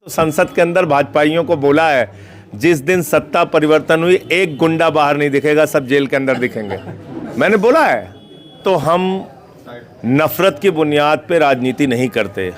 संसद के अंदर भाजपाइयों को बोला है, जिस दिन सत्ता परिवर्तन हुई एक गुंडा बाहर नहीं दिखेगा, सब जेल के अंदर दिखेंगे। मैंने बोला है। तो हम नफरत की बुनियाद पे राजनीति नहीं करते,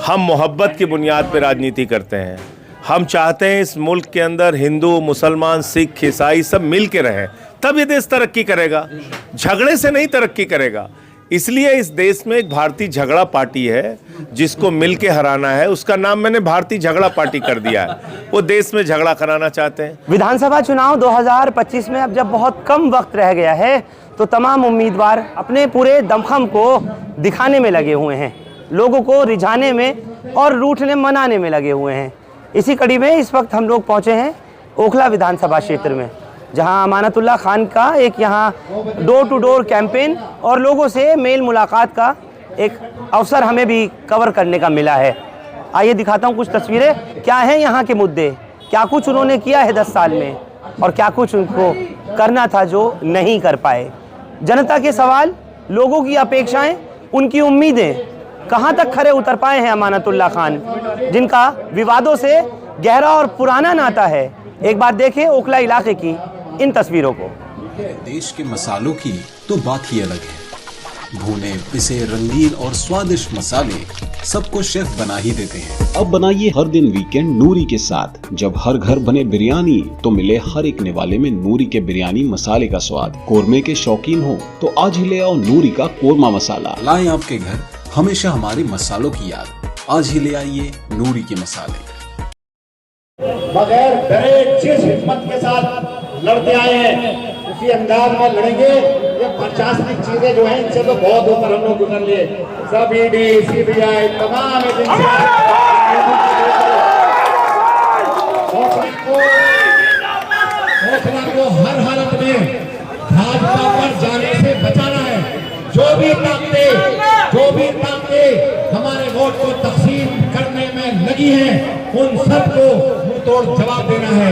हम मोहब्बत की बुनियाद पे राजनीति करते हैं। हम चाहते हैं इस मुल्क के अंदर हिंदू, मुसलमान, सिख, ईसाई सब मिल के रहें, तब ये देश तरक्की करेगा, झगड़े से नहीं तरक्की करेगा। इसलिए इस देश में एक भारतीय झगड़ा पार्टी है जिसको मिल के हराना है, उसका नाम मैंने भारतीय झगड़ा पार्टी कर दिया है। वो देश में झगड़ा कराना चाहते हैं। विधानसभा चुनाव 2025 में अब जब बहुत कम वक्त रह गया है तो तमाम उम्मीदवार अपने पूरे दमखम को दिखाने में लगे हुए हैं, लोगों को रिझाने में और रूठने मनाने में लगे हुए हैं। इसी कड़ी में इस वक्त हम लोग पहुंचे हैं ओखला विधानसभा क्षेत्र में, जहां अमानतुल्लाह खान का एक यहाँ डोर टू डोर कैंपेन और लोगों से मेल मुलाकात का एक अवसर हमें भी कवर करने का मिला है। आइए दिखाता हूं कुछ तस्वीरें, क्या हैं यहाँ के मुद्दे, क्या कुछ उन्होंने किया है 10 साल में और क्या कुछ उनको करना था जो नहीं कर पाए। जनता के सवाल, लोगों की अपेक्षाएं, उनकी उम्मीदें, कहाँ तक खरे उतर पाए हैं अमानतुल्लाह खान, जिनका विवादों से गहरा और पुराना नाता है। एक बार देखें ओखला इलाके की इन तस्वीरों को। देश के मसालों की तो बात ही अलग है। भुने पिसे रंगीन और स्वादिष्ट मसाले सबको शेफ बना ही देते हैं। अब बनाइए हर दिन वीकेंड नूरी के साथ। जब हर घर बने बिरयानी तो मिले हर एक निवाले में नूरी के बिरयानी मसाले का स्वाद। कोरमे के शौकीन हो तो आज ही ले आओ नूरी का कोरमा मसाला। लाएं आपके घर हमेशा हमारे मसालों की याद। आज ही ले आइए नूरी के मसाले। बगैर डरे जिस हिम्मत के साथ लड़ते आए हैं उसी अंदाज में लड़ेंगे। ये प्रशासनिक चीजें जो हैं इनसे तो बहुत ऊपर हम लोग गुजर लिए। सब ईडी, सीबीआई, तमाम एजेंसियां को हर हालत में भाजपा पर जाने से बचाना है। जो भी ताकतें हमारे वोट को तकसीम करने में लगी हैं, उन सबको मुंह तोड़ जवाब देना है।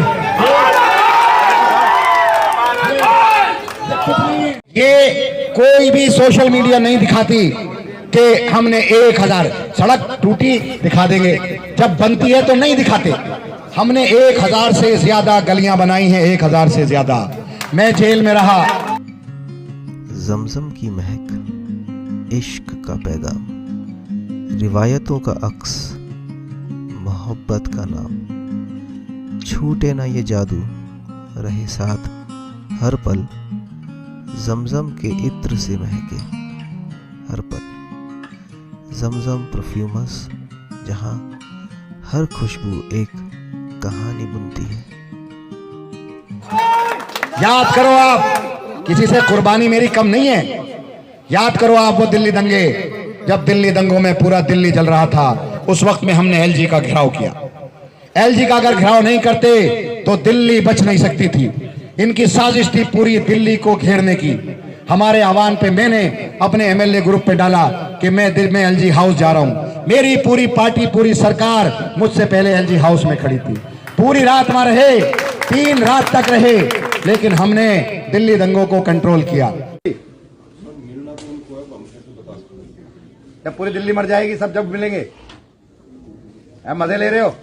ये कोई भी सोशल मीडिया नहीं दिखाती कि हमने 1000 सड़क टूटी दिखा देंगे, जब बनती है तो नहीं दिखाते। हमने 1000 से ज्यादा गलियां बनाई हैं, 1000 से ज्यादा। मैं जेल में रहा। जमजम की महक, इश्क का पैगाम, रिवायतों का अक्स, मोहब्बत का नाम। छूटे ना ये जादू, रहे साथ हर पल, जमजम के इत्र से महके हर पल। जमजम परफ्यूमस, जहां हर खुशबू एक कहानी बुनती है। याद करो आप, किसी से कुर्बानी मेरी कम नहीं है। याद करो आप वो दिल्ली दंगे, जब दिल्ली दंगों में पूरा दिल्ली जल रहा था, उस वक्त में हमने एलजी का घेराव किया। एलजी का अगर घेराव नहीं करते तो दिल्ली बच नहीं सकती थी। इनकी साजिश थी पूरी दिल्ली को घेरने की। हमारे आह्वान पे मैंने अपने एमएलए ग्रुप पे डाला कि मैं एलजी हाउस जा रहा हूं। मेरी पूरी पार्टी, पूरी सरकार मुझसे पहले एलजी हाउस में खड़ी थी। पूरी रात वहां रहे, 3 रात तक रहे, लेकिन हमने दिल्ली दंगों को कंट्रोल किया। जब पूरी दिल्ली मर जाएगी, सब जब मिलेंगे। आप मजे ले रहे हो?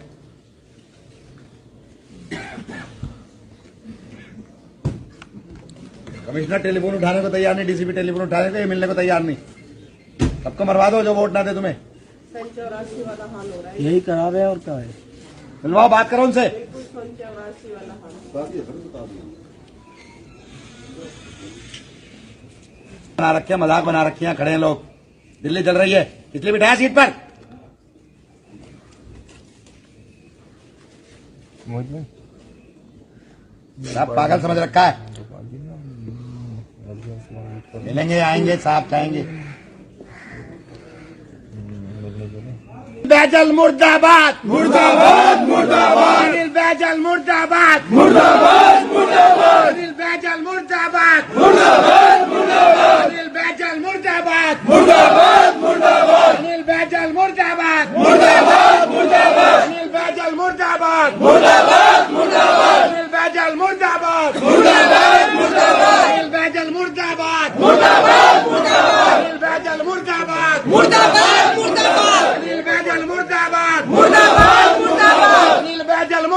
कमिश्नर टेलीफोन उठाने को तैयार नहीं, डीसीपी टेलीफोन उठाने को, मिलने को तैयार नहीं। सबको मरवा दो जो वोट ना दे तुम्हें। 84 वाला हाल हो रहा है। यही करावे है और क्या है? मिलवाओ, बात करो उनसे। बना रखे, मजाक बना रखी है, खड़े हैं लोग। दिल्ली जल रही है, इसलिए बिठाया सीट पर। सब पागल समझ रखा है। मिलेंगे, आएंगे, साहब खाएंगे। बैजल मुर्दाबाद, मुर्दाबाद, मुर्दाबाद। अनिल बैजल मुर्दाबाद, मुर्दाबाद, मुर्दाबाद। अनिल बैजल मुर्दाबाद, मुर्दाबाद, मुर्दाबाद। अनिल बैजल मुर्दाबाद, मुर्दाबाद, मुर्दाबाद। अनिल बैजल मुर्दाबाद, मुर्दाबाद, मुर्दाबाद। अनिल बैजल मुर्दाबाद, मुर्दाबाद, मुर्दाबाद। अनिल बैजल मुर्दाबाद, मुर्दाबाद, मुर्दाबाद। अनिल बैजल मुर्दाबाद, मुर्दाबाद, मुर्दाबाद। अनिल बैजल मुर्दाबाद, मुर्दाबाद, मुर्दाबाद। अनिल बैजल मुर्दाबाद, मुर्दाबाद।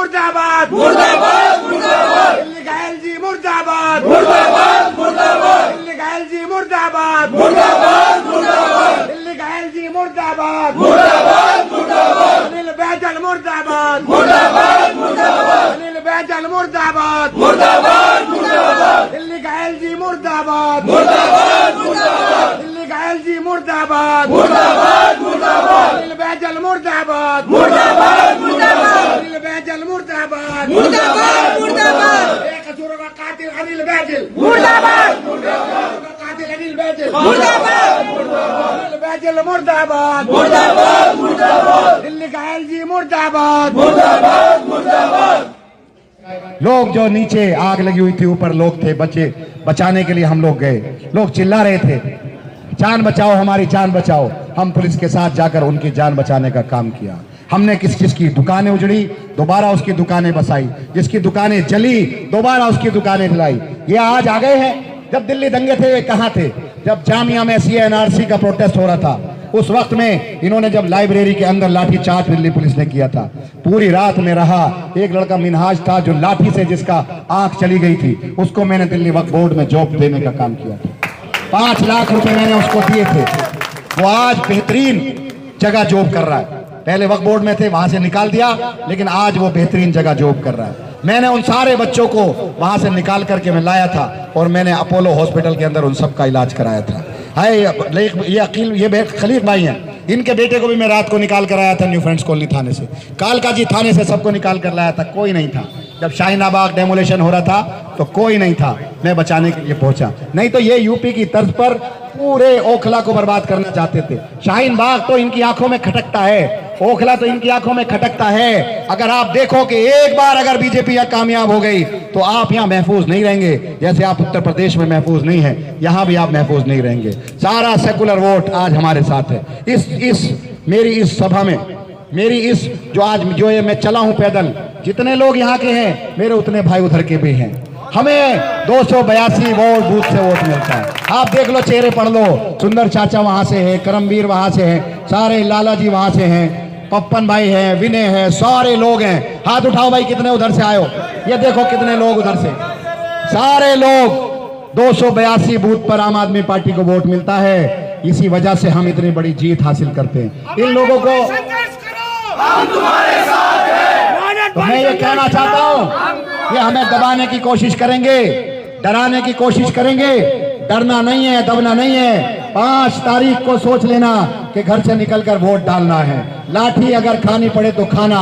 मुर्दाबाद मुर्दाबाद मुर्दाबाद दिल्ली का एलजी मुर्दाबाद मुर्दाबाद मुर्दाबाद दिल्ली का एलजी मुर्दाबाद मुर्दाबाद मुर्दाबाद दिल्ली का एलजी मुर्दाबाद मुर्दाबाद मुर्दाबाद अनिल बैजल मुर्दाबाद मुर्दाबाद मुर्दाबाद अनिल बैजल मुर्दाबाद मुर्दाबाद मुर्दाबाद दिल्ली का एलजी मुर्दाबाद मुर्दाबाद मुर्दाबाद दिल्ली का एलजी मुर्दाबाद मुर्दाबाद मुर्दाबाद अनिल बैजल मुर्दाबाद मुर्दाबाद मुर्दाबाद अनिल बैजल मुर्दाबाद मुर्दाबाद मुर्दाबाद बेकसूरों का कातिल अनिल बैजल मुर्दाबाद मुर्दाबाद कातिल अनिल बैजल मुर्दाबाद मुर्दाबाद अनिल बैजल मुर्दाबाद मुर्दाबाद मुर्दाबाद दिल्ली का एलजी मुर्दाबाद मुर्दाबाद मुर्दाबाद। लोग जो नीचे आग लगी हुई थी, ऊपर लोग थे, बच्चे बचाने के लिए हम लोग गए। लोग चिल्ला रहे थे, जान बचाओ, हमारी जान बचाओ। हम पुलिस के साथ जाकर उनकी जान बचाने का काम किया। हमने किसकी दुकानें उजड़ी, दोबारा उसकी दुकानें बसाई। जिसकी दुकानें जली, दोबारा उसकी दुकानें जलाई। ये आज आ गए हैं। जब दिल्ली दंगे थे, वे कहाँ थे? जब जामिया में CNRC का प्रोटेस्ट हो रहा था, उस वक्त में इन्होंने जब लाइब्रेरी के अंदर लाठी चार्ज दिल्ली पुलिस ने किया था, पूरी रात में रहा। एक लड़का मिनहाज था जो लाठी से जिसका आंख चली गई थी, उसको मैंने दिल्ली वक्फ बोर्ड में जॉब देने का काम किया था। 5 लाख रुपए मैंने उसको दिए थे। वो आज बेहतरीन जगह जॉब कर रहा है। पहले वक्फ बोर्ड में थे, वहां से निकाल दिया, लेकिन आज वो बेहतरीन जगह जॉब कर रहा है। मैंने उन सारे बच्चों को वहां से निकाल करके मैं लाया था और मैंने अपोलो हॉस्पिटल के अंदर उन सब का इलाज कराया था। है ये अकील, ये खलीक भाई हैं, इनके बेटे को भी मैं रात को निकाल कर आया था न्यू फ्रेंड्स कॉलोनी थाने से, कालकाजी थाने से सबको निकाल कर लाया था। कोई नहीं था। जब शाहीनाबाग डेमोलेशन हो रहा था तो कोई नहीं था, मैं बचाने के लिए पहुंचा। नहीं तो ये यूपी की तर्ज पर पूरे ओखला को बर्बाद करना चाहते थे। शाहीन बाग तो इनकी आंखों में खटकता है, ओखला तो इनकी आंखों में खटकता है। अगर आप देखो कि एक बार अगर बीजेपी यहाँ कामयाब हो गई तो आप यहाँ महफूज नहीं रहेंगे। जैसे आप उत्तर प्रदेश में महफूज नहीं है, यहाँ भी आप महफूज नहीं रहेंगे। सारा सेकुलर वोट आज हमारे साथ है। मेरी इस सभा में, मेरी इस जो ये मैं चला हूं पैदल, जितने लोग यहाँ के हैं मेरे उतने भाई उधर के भी हैं। हमें 282 वोट बूथ से वोट मिलता है। आप देख लो, चेहरे पढ़ लो। सुंदर चाचा वहां से है, करमवीर वहां से है, सारे लाला जी वहां से हैं, पप्पन भाई हैं, विनय है, सारे लोग हैं। हाथ उठाओ भाई, कितने उधर से आए हो? ये देखो कितने लोग उधर से, सारे लोग। 282 बूथ पर आम आदमी पार्टी को वोट मिलता है। इसी वजह से हम इतनी बड़ी जीत हासिल करते हैं। इन लोगों को हम तुम्हारे साथ हैं। तो मैं ये कहना चाहता हूं, ये हमें दबाने की कोशिश करेंगे, डराने की कोशिश करेंगे। डरना नहीं है, दबना नहीं है। 5 तारीख को सोच लेना कि घर से निकलकर वोट डालना है। लाठी अगर खानी पड़े तो खाना,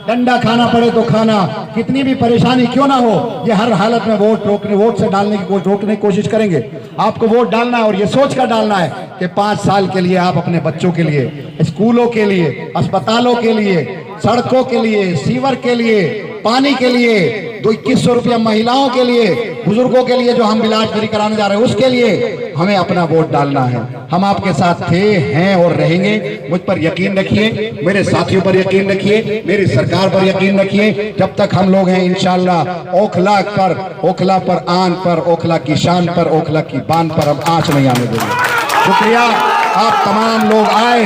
डंडा खाना पड़े तो खाना, कितनी भी परेशानी क्यों ना हो, ये हर हालत में वोट से डालने की रोकने की कोशिश करेंगे। आपको वोट डालना है और ये सोच कर डालना है कि 5 साल के लिए आप अपने बच्चों के लिए, स्कूलों के लिए, अस्पतालों के लिए, सड़कों के लिए, सीवर के लिए, पानी के लिए, 2100 रुपया महिलाओं के लिए, बुजुर्गों के लिए जो हम इलाज फ्री कराने जा रहे हैं, उसके लिए हमें अपना वोट डालना है। हम आपके साथ थे, हैं और रहेंगे। मुझ पर यकीन रखिए, मेरे साथियों पर यकीन रखिए, मेरी सरकार पर यकीन रखिए। जब तक हम लोग हैं इंशाअल्लाह ओखला पर आन पर, ओखला की शान पर, ओखला की बान पर हम आंच नहीं आने देंगे। शुक्रिया, आप तमाम लोग आए,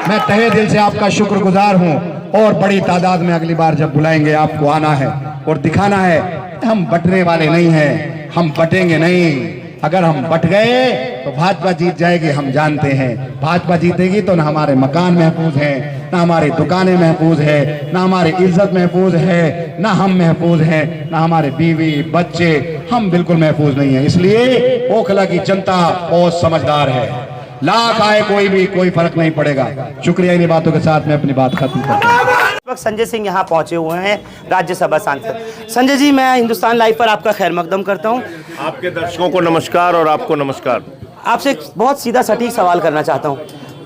मैं तहे दिल से आपका शुक्रगुजार हूँ। और बड़ी तादाद में अगली बार जब बुलाएंगे आपको आना है और दिखाना है। हम बटने वाले नहीं हैं, हम बटेंगे नहीं। अगर हम बट गए तो भाजपा जीत जाएगी, हम जानते हैं। भाजपा जीतेगी तो ना हमारे मकान महफूज हैं, ना हमारी दुकानें महफूज है, ना हमारी इज्जत महफूज है, ना हम महफूज हैं, ना हमारे बीवी बच्चे, हम बिल्कुल महफूज नहीं है। इसलिए ओखला की जनता बहुत समझदार है। लाख आए कोई भी, कोई फर्क नहीं पड़ेगा। शुक्रिया। इन्हीं बातों के साथ मैं अपनी बात खत्म करता हूँ। इस वक्त संजय सिंह यहाँ पहुंचे हुए हैं, राज्यसभा सांसद। संजय जी, मैं हिंदुस्तान लाइव पर आपका खैर मकदम करता हूँ। आपके दर्शकों को नमस्कार और आपको नमस्कार। आपसे एक बहुत सीधा सटीक सवाल करना चाहता हूँ।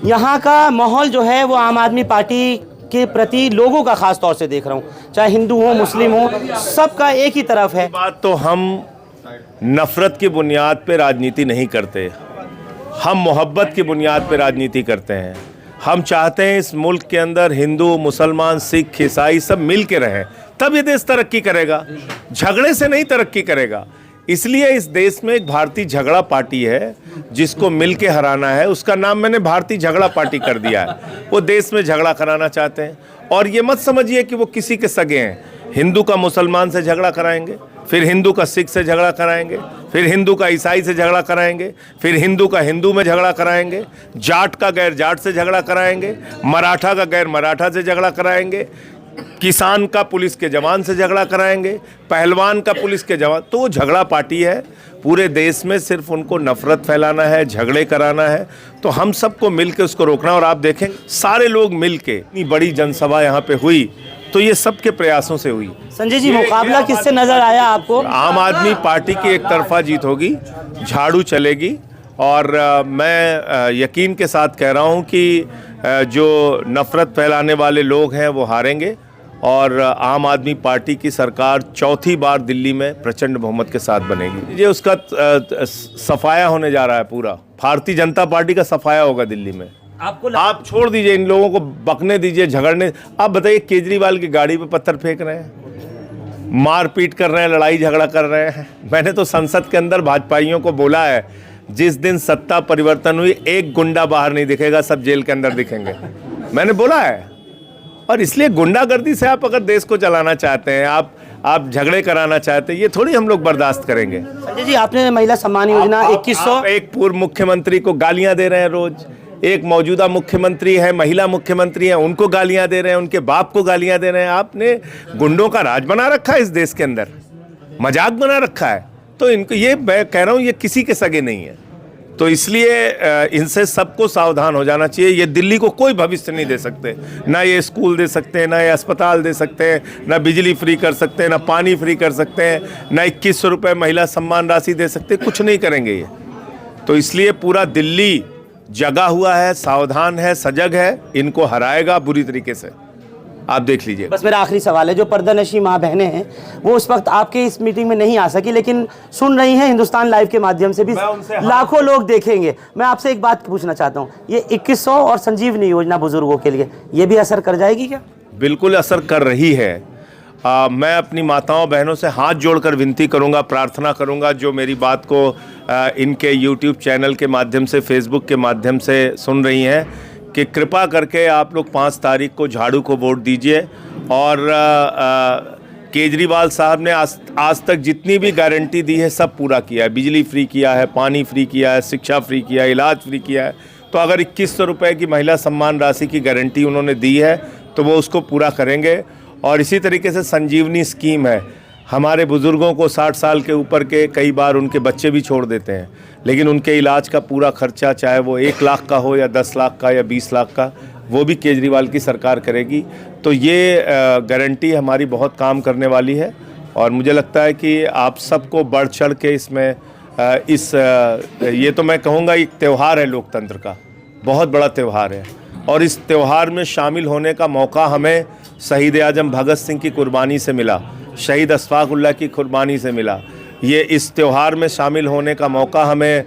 यहाँ का माहौल जो है वो आम आदमी पार्टी के प्रति लोगों का खास तौर से देख रहा हूँ, चाहे हिंदू हो, मुस्लिम हो, सबका एक ही तरफ है। बात तो हम नफरत की बुनियाद पे राजनीति नहीं करते, हम मोहब्बत की बुनियाद पे राजनीति करते हैं। हम चाहते हैं इस मुल्क के अंदर हिंदू, मुसलमान, सिख, ईसाई सब मिल के रहें, तब ये देश तरक्की करेगा, झगड़े से नहीं तरक्की करेगा। इसलिए इस देश में एक भारतीय झगड़ा पार्टी है जिसको मिल के हराना है, उसका नाम मैंने भारतीय झगड़ा पार्टी कर दिया है। वो देश में झगड़ा कराना चाहते हैं और ये मत समझिए कि वो किसी के सगे हैं। हिंदू का मुसलमान से झगड़ा कराएंगे, फिर हिंदू का सिख से झगड़ा कराएंगे, फिर हिंदू का ईसाई से झगड़ा कराएंगे, फिर हिंदू का हिंदू में झगड़ा कराएंगे, जाट का गैर जाट से झगड़ा कराएंगे, मराठा का गैर मराठा से झगड़ा कराएंगे, किसान का पुलिस के जवान से झगड़ा कराएंगे, पहलवान का पुलिस के जवान। तो वो झगड़ा पार्टी है। पूरे देश में सिर्फ उनको नफरत फैलाना है, झगड़े कराना है। तो हम सबको मिलकर उसको रोकना। और आप देखें सारे लोग मिलके इतनी बड़ी जनसभा यहाँ पे हुई तो ये सबके प्रयासों से हुई। संजय जी, मुकाबला किससे नजर आया आपको? आम आदमी पार्टी की एक तरफा जीत होगी, झाड़ू चलेगी। और मैं यकीन के साथ कह रहा हूँ कि जो नफरत फैलाने वाले लोग हैं वो हारेंगे और आम आदमी पार्टी की सरकार चौथी बार दिल्ली में प्रचंड बहुमत के साथ बनेगी। ये उसका सफाया होने जा रहा है। पूरा भारतीय जनता पार्टी का सफाया होगा दिल्ली में। आप छोड़ दीजिए, इन लोगों को बकने दीजिए, झगड़ने। आप बताइए, केजरीवाल की गाड़ी पे पत्थर फेंक रहे हैं, मारपीट कर रहे हैं, लड़ाई झगड़ा कर रहे हैं। मैंने तो संसद के अंदर भाजपाइयों को बोला है, जिस दिन सत्ता परिवर्तन हुई एक गुंडा बाहर नहीं दिखेगा, सब जेल के अंदर दिखेंगे। मैंने बोला है। और इसलिए गुंडागर्दी से आप अगर देश को चलाना चाहते हैं, आप झगड़े कराना चाहते हैं, ये थोड़ी हम लोग बर्दाश्त करेंगे। संजय जी, आपने महिला सम्मान योजना 2100, एक पूर्व मुख्यमंत्री को गालियां दे रहे हैं रोज। एक मौजूदा मुख्यमंत्री है, महिला मुख्यमंत्री है, उनको गालियां दे रहे हैं, उनके बाप को गालियां दे रहे हैं। आपने गुंडों का राज बना रखा है इस देश के अंदर, मजाक बना रखा है। तो इनको, ये मैं कह रहा हूं, ये किसी के सगे नहीं है। तो इसलिए इनसे सबको सावधान हो जाना चाहिए। ये दिल्ली को कोई भविष्य नहीं दे सकते। ना ये स्कूल दे सकते हैं, ना ये अस्पताल दे सकते हैं, ना बिजली फ्री कर सकते हैं, ना पानी फ्री कर सकते हैं, ना 2100 रुपये महिला सम्मान राशि दे सकते, कुछ नहीं करेंगे ये। तो इसलिए पूरा दिल्ली जगा हुआ है, सावधान है, सजग है, इनको हराएगा बुरी तरीके से। आप देख लीजिए। बस मेरा आखिरी सवाल है, जो पर्दानशी माँ बहनें हैं वो उस वक्त आपके इस मीटिंग में नहीं आ सकी, लेकिन सुन रही हैं हिंदुस्तान लाइव के माध्यम से भी लाखों लोग देखेंगे। मैं आपसे एक बात पूछना चाहता हूँ, ये 2100 और संजीवनी योजना बुजुर्गों के लिए, ये भी असर कर जाएगी क्या? बिल्कुल असर कर रही है। मैं अपनी माताओं बहनों से हाथ जोड़कर विनती करूंगा, प्रार्थना करूंगा, जो मेरी बात को इनके YouTube चैनल के माध्यम से, Facebook के माध्यम से सुन रही हैं, कि कृपा करके आप लोग 5 तारीख को झाड़ू को वोट दीजिए। और केजरीवाल साहब ने आज तक जितनी भी गारंटी दी है सब पूरा किया है। बिजली फ्री किया है, पानी फ्री किया है, शिक्षा फ्री किया है, इलाज फ्री किया है। तो अगर 2100 रुपये की महिला सम्मान राशि की गारंटी उन्होंने दी है तो वो उसको पूरा करेंगे। और इसी तरीके से संजीवनी स्कीम है, हमारे बुज़ुर्गों को 60 साल के ऊपर के कई बार उनके बच्चे भी छोड़ देते हैं, लेकिन उनके इलाज का पूरा खर्चा, चाहे वो 1 लाख का हो या 10 लाख का या 20 लाख का, वो भी केजरीवाल की सरकार करेगी। तो ये गारंटी हमारी बहुत काम करने वाली है। और मुझे लगता है कि आप सबको बढ़ चढ़ के इसमें ये तो मैं कहूँगा एक त्यौहार है लोकतंत्र का, बहुत बड़ा त्यौहार है। और इस त्यौहार में शामिल होने का मौका हमें शहीद आजम भगत सिंह की कुर्बानी से मिला, शहीद अशफाक उल्लाह की कुर्बानी से मिला। ये इस त्यौहार में शामिल होने का मौका हमें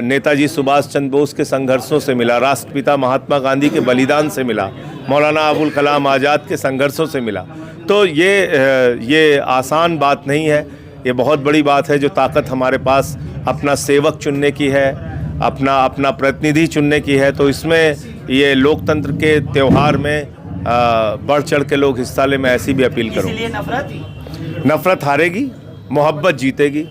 नेताजी सुभाष चंद्र बोस के संघर्षों से मिला, राष्ट्रपिता महात्मा गांधी के बलिदान से मिला, मौलाना अबुल कलाम आज़ाद के संघर्षों से मिला। तो ये आसान बात नहीं है, ये बहुत बड़ी बात है। जो ताकत हमारे पास अपना सेवक चुनने की है, अपना प्रतिनिधि चुनने की है, तो इसमें ये लोकतंत्र के त्यौहार में बढ़ चढ़ के लोग हिस्सा लें। मैं ऐसी भी अपील करूँ। इसलिए नफरत हारेगी, मोहब्बत जीतेगी।